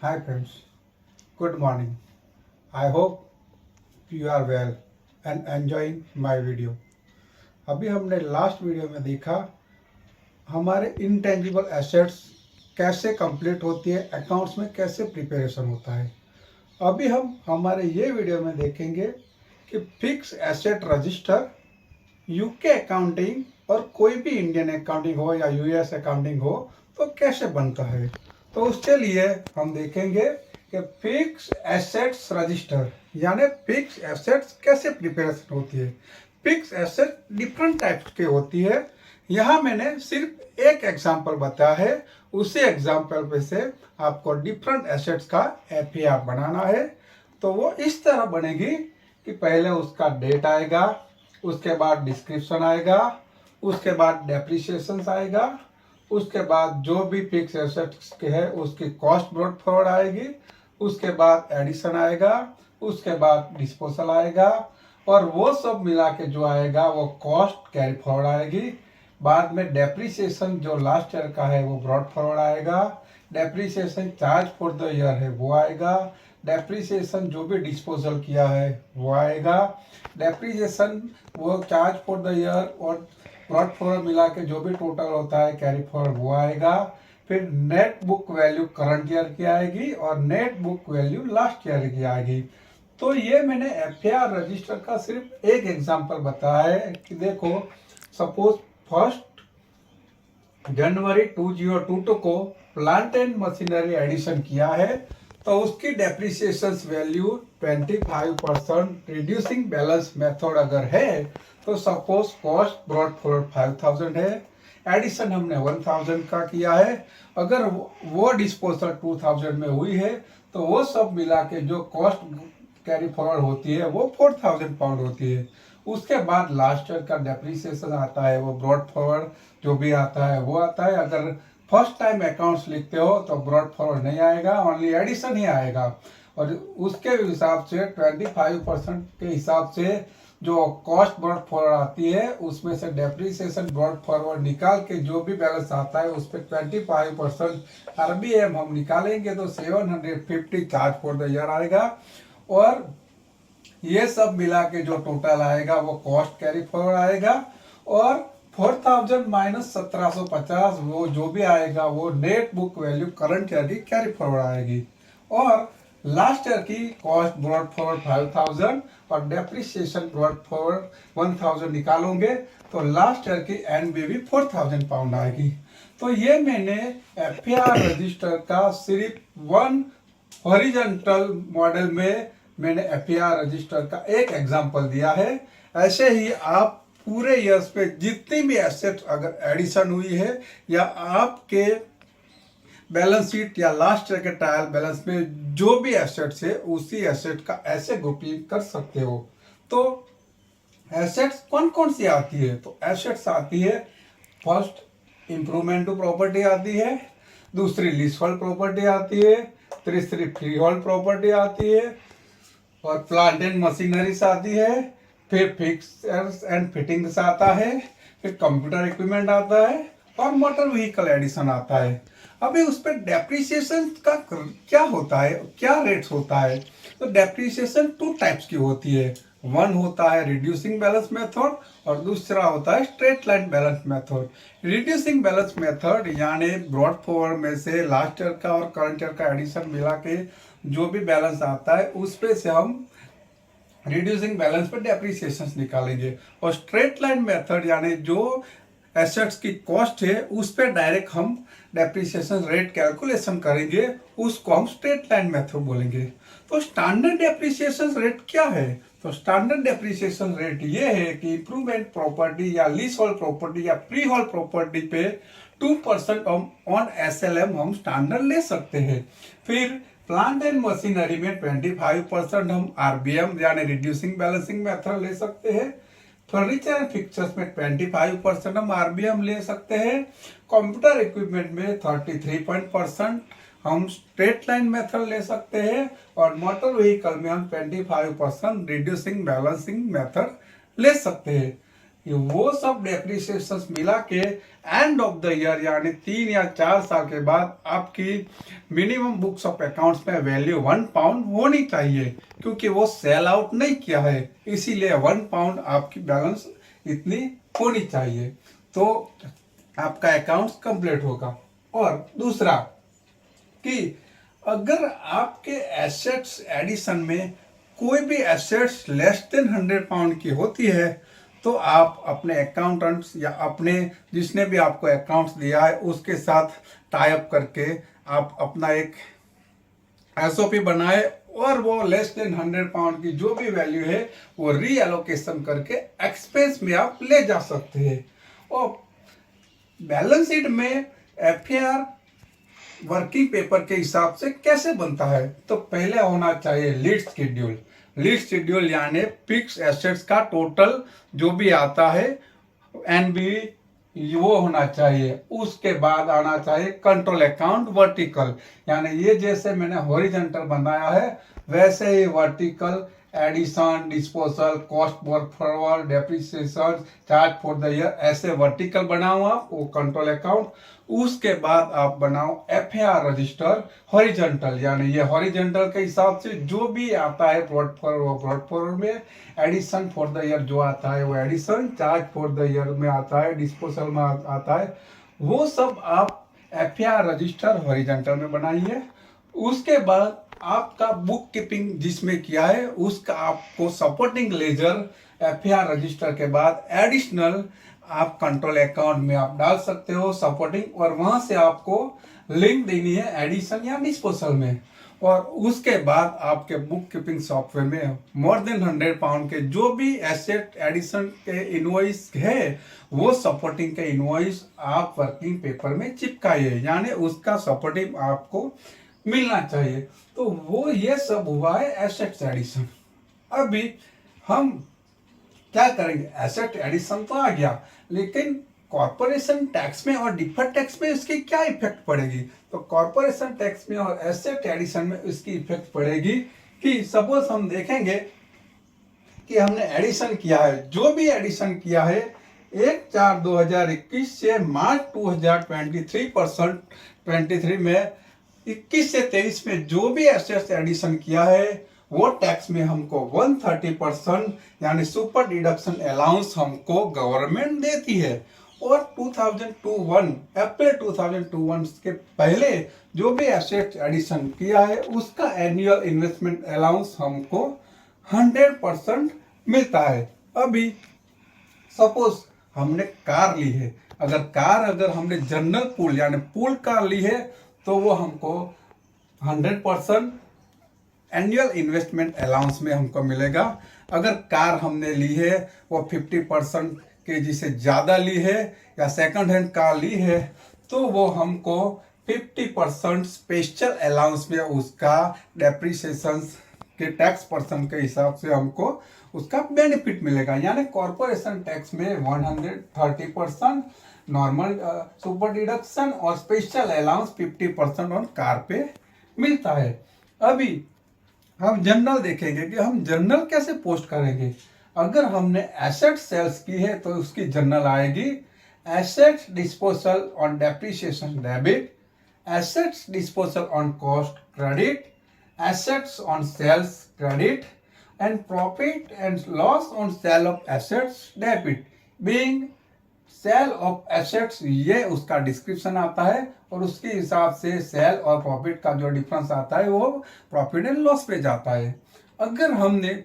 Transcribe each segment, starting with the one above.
Hi friends, good morning. I hope you are well and enjoying my video. अभी हमने last video में देखा हमारे इंटेंजिबल एसेट्स कैसे कंप्लीट होती है, अकाउंट्स में कैसे प्रिपरेशन होता है। अभी हम हमारे ये वीडियो में देखेंगे कि fix asset register UK accounting और कोई भी इंडियन अकाउंटिंग हो या यूएस अकाउंटिंग हो तो कैसे बनता है। तो उसके लिए हम देखेंगे कि फिक्स एसेट्स रजिस्टर यानी फिक्स एसेट्स कैसे प्रिपरेशन होती है। फिक्स एसेट डिफरेंट टाइप्स के होती है। यहाँ मैंने सिर्फ एक एग्जांपल बताया है, उसी एग्जांपल पे से आपको डिफरेंट एसेट्स का एफआर बनाना है। तो वो इस तरह बनेगी कि पहले उसका डेट आएगा, उसके बाद डिस्क्रिप्शन आएगा, उसके बाद डेप्रिसिएशन आएगा, उसके बाद जो भी फिक्स एसेट्स के है उसकी कॉस्ट ब्रॉट फॉरवर्ड आएगी, उसके बाद एडिशन आएगा, उसके बाद डिस्पोजल आएगा और वो सब मिला के जो आएगा वो कॉस्ट कैरी फॉरवर्ड आएगी। बाद में डेप्रिसिएशन जो लास्ट ईयर का है वो ब्रॉट फॉरवर्ड आएगा, depreciation charge for the year है वो आएगा, डेप्रिसिएशन जो भी डिस्पोजल किया है वो आएगा, डेप्रिसिएशन वो चार्ज फॉर द ईयर और ब्रॉट फॉरवर्ड मिला के जो भी टोटल होता है कैरी फॉरवर्ड वो आएगा। फिर net book value current year की आएगी और net book value last year की आएगी। तो ये मैंने एफआर रजिस्टर का सिर्फ एक एग्जांपल बताया है कि देखो सपोज 1 जनवरी 2022 को प्लांट एंड मशीनरी एडिशन किया है तो उसकी depreciation value 25% reducing balance method अगर है तो सपोज कॉस्ट ब्रॉट फॉरवर्ड 5000 है, एडिशन हमने 1000 का किया है। अगर वो डिस्पोजल 2000 में हुई है तो वो सब मिला के जो कॉस्ट कैरी फॉरवर्ड होती है वो 4000 पाउंड होती है। उसके बाद लास्ट ईयर का डेप्रिसिएशन आता है, वो ब्रॉट फॉरवर्ड जो भी आता है वो आता है। अगर फर्स्ट टाइम अकाउंट्स लिखते हो तो ब्रॉट फॉरवर्ड नहीं आएगा, ओनली एडिशन ही आएगा। और उसके हिसाब से 25% के हिसाब से जो कॉस्ट ब्रॉट फॉरवर्ड आती है उसमें से डेप्रिसिएशन ब्रॉट फॉरवर्ड निकाल के जो भी बैलेंस आता है उस पर 25% आरबीएम हम निकालेंगे तो 750 चार्ज फॉर द ईयर आएगा। और ये सब मिला के जो टोटल आएगा वो कॉस्ट कैरी फॉरवर्ड आएगा और 4000 माइनस 1750 वो जो भी आएगा वो net book value current year की कैरी फॉरवर्ड आएगी। और लास्ट ईयर की कॉस्ट ब्रॉट फॉरवर्ड 5000 और डेप्रिसिएशन ब्रॉट फॉरवर्ड 1000 निकालोगे तो लास्ट ईयर की एनबीवी 4000 पाउंड आएगी। तो ये मैंने एफआर रजिस्टर का सिर्फ वन हॉरिजॉन्टल मॉडल में मैंने एफआर रजिस्टर का एक एग्जांपल दिया है। ऐसे ही आप पूरे ईयर्स पे जितनी भी एसेट अगर एडिशन हुई है या आपके बैलेंस शीट या लास्ट ईयर के ट्रायल बैलेंस में जो भी एसेट्स है उसी एसेट का ऐसे ग्रुपिंग कर सकते हो। तो एसेट्स कौन कौन सी आती है, तो एसेट्स आती है फर्स्ट इम्प्रूवमेंट टू प्रॉपर्टी आती है, दूसरी लीजहोल्ड प्रॉपर्टी आती है, तीसरी फ्री होल्ड प्रॉपर्टी आती है और प्लांट एंड मशीनरीज आती है, फिर फिक्सर्स एंड फिटिंग्स आता है, फिर कंप्यूटर इक्विपमेंट आता है और मोटर व्हीकल एडिशन आता है। अभी उस पर डेप्रिसिएशन का क्या होता है, क्या रेट्स होता है। तो डेप्रिसिएशन 2 टाइप्स की होती है। वन होता है रिड्यूसिंग बैलेंस मेथड और दूसरा होता है straight line balance method. Reducing balance method यानी ब्रॉट फॉरवर्ड में से लास्ट ईयर का और करंट ईयर का एडिशन मिला के जो भी बैलेंस आता है उस पे से हम रिड्यूसिंग बैलेंस पर डेप्रिसिएशन निकालेंगे। और स्ट्रेट लाइन मेथड यानी जो एसेट्स की कॉस्ट है उस पर डायरेक्ट हम डेप्रिसिएशन रेट कैलकुलेशन करेंगे, उसको हम स्ट्रेट लाइन मेथड बोलेंगे। तो स्टैंडर्ड डेप्रिसिएशन रेट क्या है, तो स्टैंडर्ड डेप्रिसिएशन रेट ये है कि इंप्रूवमेंट प्रॉपर्टी या लीज होल्ड प्रॉपर्टी या फ्री होल्ड प्रॉपर्टी पे 2% ऑन एसएलएम हम स्टैंडर्ड ले सकते हैं। फिर प्लांट एंड मशीनरी में 25% हम आरबीएम यानी रिड्यूसिंग बैलेंसिंग मेथड ले सकते हैं। फर्नीचर एंड फिक्चर्स में 25% हम आरबीएम ले सकते हैं। कंप्यूटर इक्विपमेंट में 33% हम स्ट्रेट लाइन मेथड ले सकते हैं और मोटर व्हीकल में हम 25% रिड्यूसिंग बैलेंसिंग मेथड ले सकते हैं। ये वो सब डेप्रिसिएशन मिला के एंड ऑफ द ईयर यानी 3 या 4 साल के बाद आपकी मिनिमम बुक्स ऑफ अकाउंट्स में वैल्यू 1 पाउंड होनी चाहिए, क्योंकि वो सेल आउट नहीं किया है, इसीलिए 1 पाउंड आपकी बैलेंस इतनी होनी चाहिए, तो आपका अकाउंट कंप्लीट होगा। और दूसरा कि अगर आपके एसेट्स एडिशन में कोई भी एसेट्स लेस देन 100 पाउंड की होती है, तो आप अपने अकाउंटेंट्स या अपने जिसने भी आपको अकाउंट्स दिया है उसके साथ टाई अप करके आप अपना एक एसओपी बनाए और वो लेस देन 100 पाउंड की जो भी वैल्यू है वो रीएलोकेशन करके एक्सपेंस में आप ले जा सकते हैं। और बैलेंस शीट में एफएआर वर्किंग पेपर के हिसाब से कैसे बनता है, तो पहले होना चाहिए लीड शेड्यूल। लीड शेड्यूल यानी फिक्स एसेट्स का टोटल जो भी आता है एनबी वो होना चाहिए। उसके बाद आना चाहिए कंट्रोल अकाउंट वर्टिकल, यानी ये जैसे मैंने हॉरिजॉन्टल बनाया है वैसे ही vertical addition, disposal, cost forward, depreciation, charge for the year, ऐसे वर्टिकल बनाओ आप वो कंट्रोल अकाउंट। उसके बाद आप बनाओ एफएआर रजिस्टर हॉरिजॉन्टल, यानी ये हॉरिजॉन्टल के हिसाब से जो भी आता है ब्रॉड फॉरवर्ड में एडिशन फॉर द ईयर जो आता है वो addition, charge for the year में आता है, डिस्पोजल में आता है, वो सब आप एफएआर रजिस्टर हॉरिजॉन्टल में बनाइए। उसके बाद आपका बुक कीपिंग जिसमें किया है उसका आपको सपोर्टिंग लेजर एफएआर रजिस्टर के बाद एडिशनल आप कंट्रोल अकाउंट में आप डाल सकते हो सपोर्टिंग, और वहां से आपको लिंक देनी है एडिशन या डिस्पोजल में। और उसके बाद आपके बुक कीपिंग सॉफ्टवेयर में मोर देन 100 पाउंड के जो भी एसेट एडिशन के इनवॉइस है वो सपोर्टिंग के इनवॉइस आप वर्किंग पेपर में चिपकाइए, यानी उसका सपोर्टिंग आपको मिलना चाहिए। तो वो ये सब हुआ है एसेट्स एडिशन। अभी हम क्या करेंगे, एसेट एडिशन तो आ गया, लेकिन कॉर्पोरेशन टैक्स में और डिफर्ड टैक्स में इसकी क्या इफेक्ट पड़ेगी। तो कॉर्पोरेशन टैक्स में और एसेट एडिशन में इसकी इफेक्ट पड़ेगी कि सपोज हम देखेंगे कि हमने एडिशन किया है, जो भी एडिशन किया है 1/4/2021 से मार्च 2023 में 21 से 23 में जो भी एसेट्स एडिशन किया है वो टैक्स में हमको 130% यानी सुपर डिडक्शन अलाउंस हमको गवर्नमेंट देती है। और 2021 अप्रैल 2021 के पहले जो भी एसेट्स एडिशन किया है उसका एनुअल इन्वेस्टमेंट अलाउंस हमको 100% मिलता है। अभी सपोज हमने कार ली है, अगर हमने जनरल पूल यानी पूल कार ली है तो वो हमको 100% एनुअल इन्वेस्टमेंट अलाउंस में हमको मिलेगा। अगर कार हमने ली है वो 50% के जिसे ज़्यादा ली है या सेकंड हैंड कार ली है तो वो हमको 50% स्पेशल अलाउंस में उसका डेप्रिसिएशन के टैक्स पर्सन के हिसाब से हमको उसका बेनिफिट मिलेगा। यानी कॉर्पोरेशन टैक्स में 130% नॉर्मल सुपर डिडक्शन और स्पेशल अलाउंस 50% ऑन कार पे मिलता है। अभी हम जनरल देखेंगे कि हम जनरल कैसे पोस्ट करेंगे। अगर हमने एसेट सेल्स की है तो उसकी जनरल आएगी asset disposal on depreciation debit, assets disposal on cost credit, assets on sales credit and profit and loss on sale of assets debit. Being sale of assets ये उसका डिस्क्रिप्शन आता है और उसके हिसाब से सेल और प्रॉफिट का जो डिफरेंस आता है वो प्रॉफिट एंड लॉस पे जाता है। अगर हमने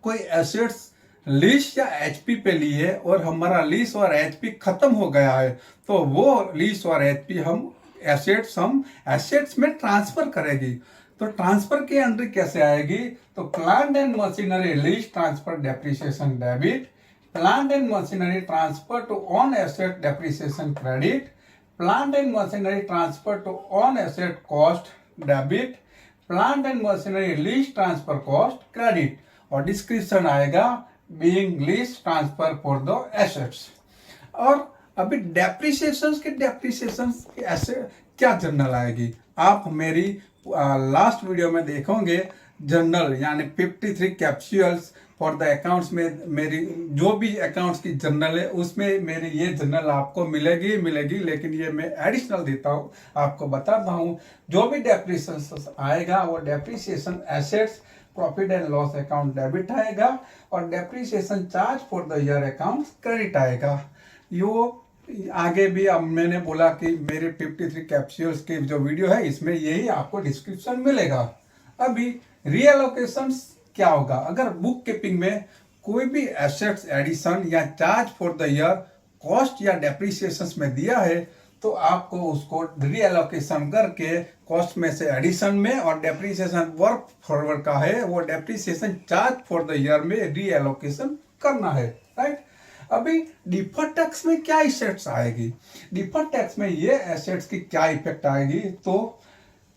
कोई एसेट्स लीज या एचपी पे ली है और हमारा लीज और एचपी खत्म हो गया है तो वो लीज और एचपी हम एसेट्स में ट्रांसफर करेगी। तो ट्रांसफर की एंट्री कैसे आएगी, तो plant and machinery lease transfer depreciation debit, plant and machinery transfer to on asset depreciation credit, plant and machinery transfer to on asset cost debit, plant and machinery lease transfer cost credit, और description आएगा being lease transfer for the assets। और अभी depreciation ऐसे क्या journal आएगी, आप मेरी last video में देखोगे जनरल यानी 53 कैप्सूल्स फॉर द अकाउंट्स में मेरी जो भी अकाउंट्स की जनरल है उसमें मेरी ये जनरल आपको मिलेगी, लेकिन ये मैं एडिशनल देता हूँ, आपको बताता हूँ। जो भी डेप्रिसिएशन आएगा वो depreciation assets profit and loss account debit आएगा और depreciation charge for the year account credit आएगा। यो आगे भी अब मैंने बोला कि मेरे 53 कैप्सूल्स के जो वीडियो है इसमें यही आपको डिस्क्रिप्शन मिलेगा। अभी रीएलोकेशन क्या होगा, अगर बुक कीपिंग में कोई भी एसेट्स एडिशन या charge for the year cost या डेप्रिसिएशन में दिया है तो आपको उसको रीएलोकेशन करके कॉस्ट में से एडिशन में और डेप्रिसिएशन वर्क फॉरवर्ड का है वो depreciation charge for the year में रीएलोकेशन करना है, राइट। अभी डिफर्ड टैक्स में क्या एसेट्स आएगी, डिफर्ड टैक्स में ये एसेट्स की क्या इफेक्ट आएगी, तो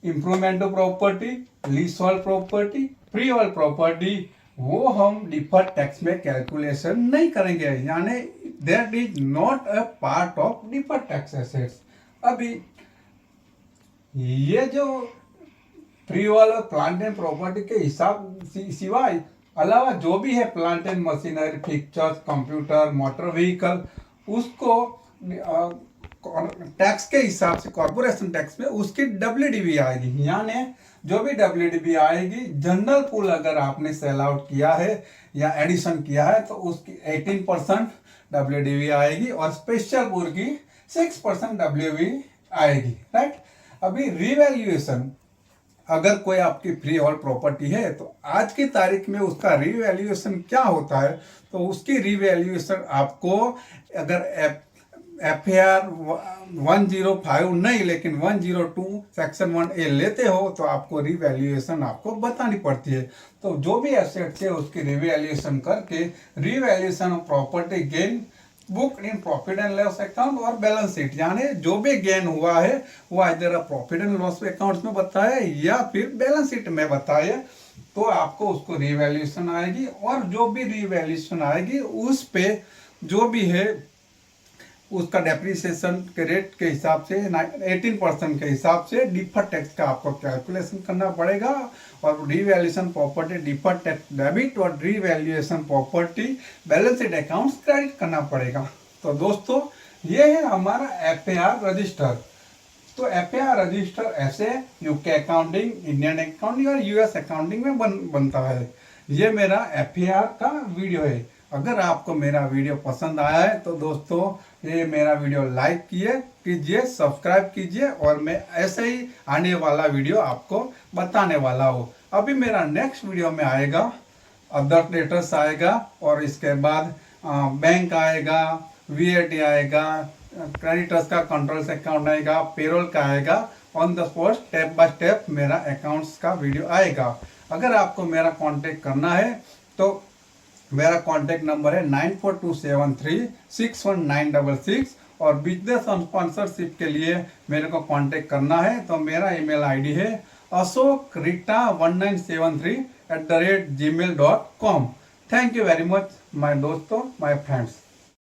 improvement of property, leasehold property, freehold property वो हम डिफर्ड टैक्स में कैलकुलेशन नहीं करेंगे, यानी that is not a part of deferred tax assets. अभी ये जो फ्रीहोल्ड और प्लांट एंड प्रॉपर्टी के हिसाब सिवाय अलावा जो भी है plant and machinery, fixtures, computer, motor vehicle, उसको टैक्स के हिसाब से कॉर्पोरेशन टैक्स में उसकी डब्ल्यूडीवी आएगी, यानी जो भी डब्ल्यूडीवी आएगी जनरल पूल अगर आपने सेल आउट किया है या एडिशन किया है तो उसकी 18% डब्ल्यूडीवी आएगी और स्पेशल पूल की 6% डब्ल्यूडीवी आएगी, राइट। अभी रिवैल्यूएशन, अगर कोई आपकी फ्री होल्ड प्रॉपर्टी है तो आज की तारीख में उसका रिवैल्यूएशन क्या होता है, तो उसकी रिवैल्यूएशन आपको अगर FAR 105 नहीं लेकिन 102 सेक्शन 1A लेते हो तो आपको रिवैल्यूएशन आपको बतानी पड़ती है। तो जो भी एसेट्स है उसकी रिवैल्यूएशन करके revaluation of property gain book in profit and loss account और बैलेंस शीट, यानी जो भी गेन हुआ है वो इधर प्रॉफिट एंड लॉस अकाउंट में बताया या फिर बैलेंस शीट में बताया, तो आपको उसको रिवैल्यूएशन आएगी और जो भी रिवैल्यूएशन आएगी उस पे जो भी है उसका डेप्रिसिएशन के रेट के हिसाब से 18% के हिसाब से डिफर्ड टैक्स का आपको कैलकुलेशन करना पड़ेगा और revaluation property deferred tax debit और revaluation property balance sheet accounts credit करना पड़ेगा। तो दोस्तों ये है हमारा FAR रजिस्टर। तो FAR रजिस्टर ऐसे यूके अकाउंटिंग, इंडियन अकाउंटिंग और US अकाउंटिंग में बनता है। ये मेरा FAR का वीडियो है। अगर आपको मेरा वीडियो पसंद आया है तो दोस्तों ये मेरा वीडियो लाइक कीजिए, सब्सक्राइब कीजिए और मैं ऐसे ही आने वाला वीडियो आपको बताने वाला हूँ। अभी मेरा नेक्स्ट वीडियो में आएगा अदर डेटर्स आएगा और इसके बाद बैंक आएगा, VAT आएगा, क्रेडिटर्स का कंट्रोल्स अकाउंट आएगा, पेरोल का आएगा, on the spot step by step मेरा अकाउंट्स का वीडियो आएगा। अगर आपको मेरा कांटेक्ट करना है तो मेरा कांटेक्ट नंबर है 9427361966 और बिजनेस स्पॉन्सरशिप के लिए मेरे को कांटेक्ट करना है तो मेरा ईमेल आईडी है ashokrata1973@gmail.com। Thank you very much my दोस्तों, माय फ्रेंड्स।